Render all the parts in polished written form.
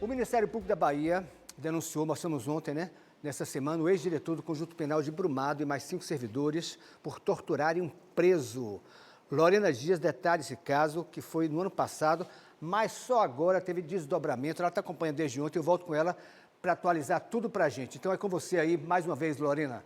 O Ministério Público da Bahia denunciou, mostramos ontem, nessa semana, o ex-diretor do Conjunto Penal de Brumado e mais 5 servidores por torturarem um preso. Lorena Dias detalha esse caso, que foi no ano passado, mas só agora teve desdobramento. Ela está acompanhando desde ontem, eu volto com ela para atualizar tudo para a gente. Então é com você aí, mais uma vez, Lorena.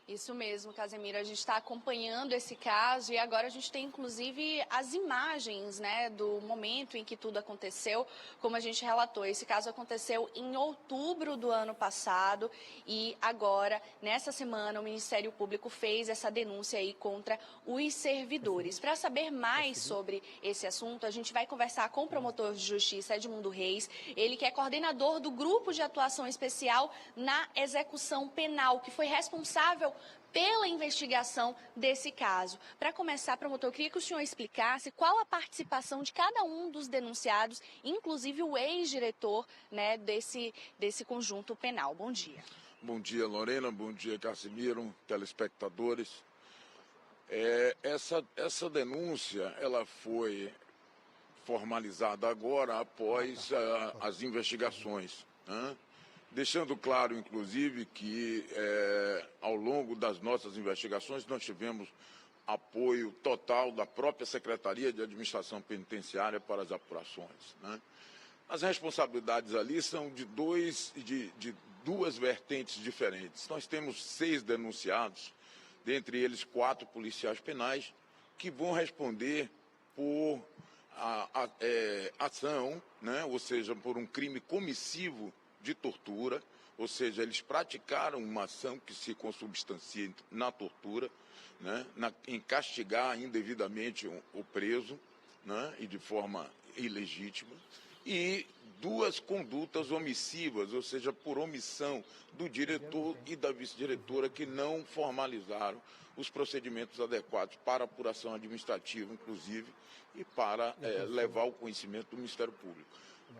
Isso mesmo, Casemiro, a gente está acompanhando esse caso e agora a gente tem inclusive as imagens, do momento em que tudo aconteceu, como a gente relatou. Esse caso aconteceu em outubro do ano passado e agora, nessa semana, o Ministério Público fez essa denúncia aí contra os servidores. Para saber mais sobre esse assunto, a gente vai conversar com o promotor de justiça Edmundo Reis, ele que é coordenador do Grupo de Atuação Especial na Execução Penal, que foi responsável pela investigação desse caso. Para começar, promotor, eu queria que o senhor explicasse qual a participação de cada um dos denunciados, inclusive o ex-diretor desse conjunto penal. Bom dia. Bom dia, Lorena. Bom dia, Casemiro, telespectadores. Essa denúncia ela foi formalizada agora após as investigações, né? Deixando claro, inclusive, que ao longo das nossas investigações nós tivemos apoio total da própria Secretaria de Administração Penitenciária para as apurações, né? As responsabilidades ali são de duas vertentes diferentes. Nós temos 6 denunciados, dentre eles 4 policiais penais, que vão responder por ação, né? Ou seja, por um crime comissivo de tortura, ou seja, eles praticaram uma ação que se consubstancia na tortura, né? Em castigar indevidamente o preso, né? E de forma ilegítima, e 2 condutas omissivas, ou seja, por omissão do diretor e da vice-diretora, que não formalizaram os procedimentos adequados para apuração administrativa, inclusive, e para levar ao conhecimento do Ministério Público.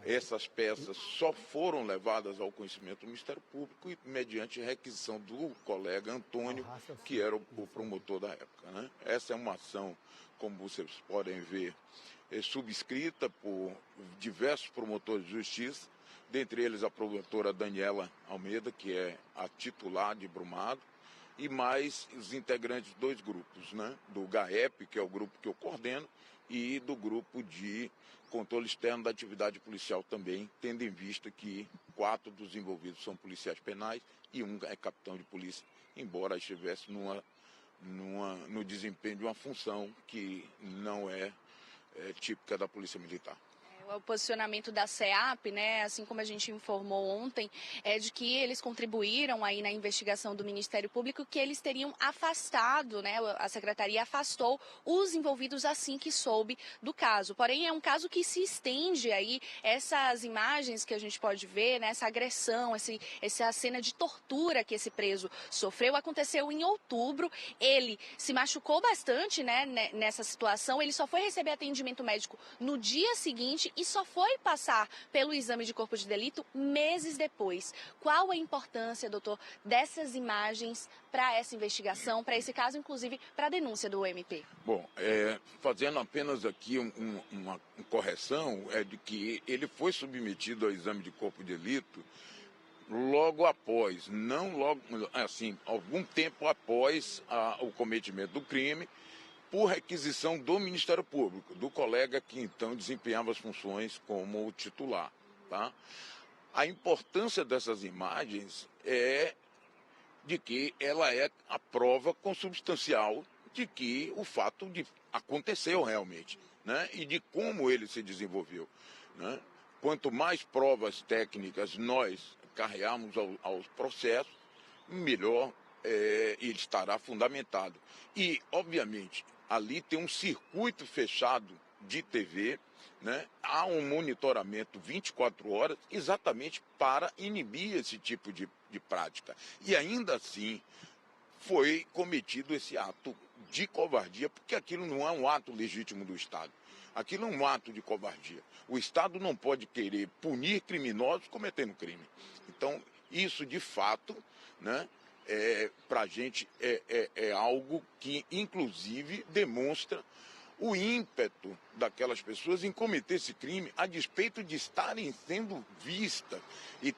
Essas peças só foram levadas ao conhecimento do Ministério Público e mediante requisição do colega Antônio, que era o promotor da época, né? Essa é uma ação, como vocês podem ver, subscrita por diversos promotores de justiça, dentre eles a promotora Daniela Almeida, que é a titular de Brumado, e mais os integrantes de 2 grupos, né? Do GAEP, que é o grupo que eu coordeno, e do grupo de controle externo da atividade policial também, tendo em vista que 4 dos envolvidos são policiais penais e 1 é capitão de polícia, embora estivesse no desempenho de uma função que não é típica da Polícia Militar. O posicionamento da SEAP, assim como a gente informou ontem, é de que eles contribuíram aí na investigação do Ministério Público, que eles teriam afastado, a Secretaria afastou os envolvidos assim que soube do caso. Porém, é um caso que se estende aí, essas imagens que a gente pode ver, essa agressão, essa cena de tortura que esse preso sofreu, aconteceu em outubro. Ele se machucou bastante, nessa situação, ele só foi receber atendimento médico no dia seguinte e só foi passar pelo exame de corpo de delito meses depois. Qual a importância, doutor, dessas imagens para essa investigação, para esse caso, inclusive para a denúncia do MP? Bom, fazendo apenas aqui uma correção, é de que ele foi submetido ao exame de corpo de delito logo após, não logo, assim, algum tempo após o cometimento do crime, por requisição do Ministério Público, do colega que então desempenhava as funções como titular, tá? A importância dessas imagens é de que ela é a prova consubstancial de que o fato aconteceu realmente, né? E de como ele se desenvolveu, né? Quanto mais provas técnicas nós carrearmos aos processos, melhor ele estará fundamentado. E, obviamente, ali tem um circuito fechado de TV, né? Há um monitoramento 24 horas exatamente para inibir esse tipo de prática. E ainda assim foi cometido esse ato de covardia, porque aquilo não é um ato legítimo do Estado. Aquilo é um ato de covardia. O Estado não pode querer punir criminosos cometendo crime. Então, isso de fato, né? Para a gente é algo que, inclusive, demonstra o ímpeto daquelas pessoas em cometer esse crime, a despeito de estarem sendo vistas. E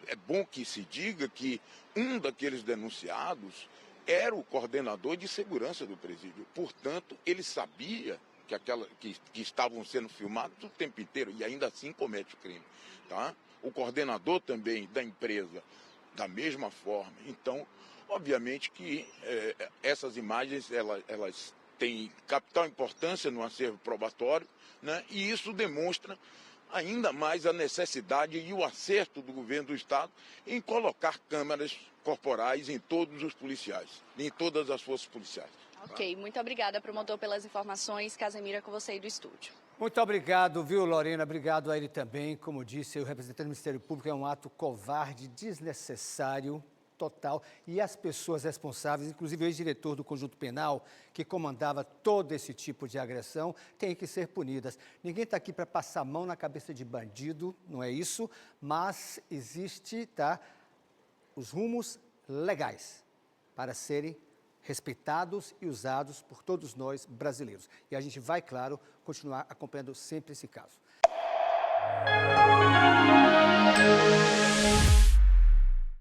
é bom que se diga que um daqueles denunciados era o coordenador de segurança do presídio. Portanto, ele sabia que estavam sendo filmados o tempo inteiro e ainda assim comete o crime. Tá? O coordenador também da empresa, da mesma forma. Então, obviamente que essas imagens elas têm capital importância no acervo probatório, né? E isso demonstra ainda mais a necessidade e o acerto do governo do Estado em colocar câmeras corporais em todos os policiais, em todas as forças policiais. Ok, muito obrigada, promotor, pelas informações. Casemiro, é com você aí do estúdio. Muito obrigado, viu, Lorena? Obrigado a ele também. Como disse o representante do Ministério Público, é um ato covarde, desnecessário, total. E as pessoas responsáveis, inclusive o ex-diretor do Conjunto Penal, que comandava todo esse tipo de agressão, têm que ser punidas. Ninguém está aqui para passar a mão na cabeça de bandido, não é isso, mas existe, os rumos legais para serem respeitados e usados por todos nós brasileiros. E a gente vai, claro, continuar acompanhando sempre esse caso.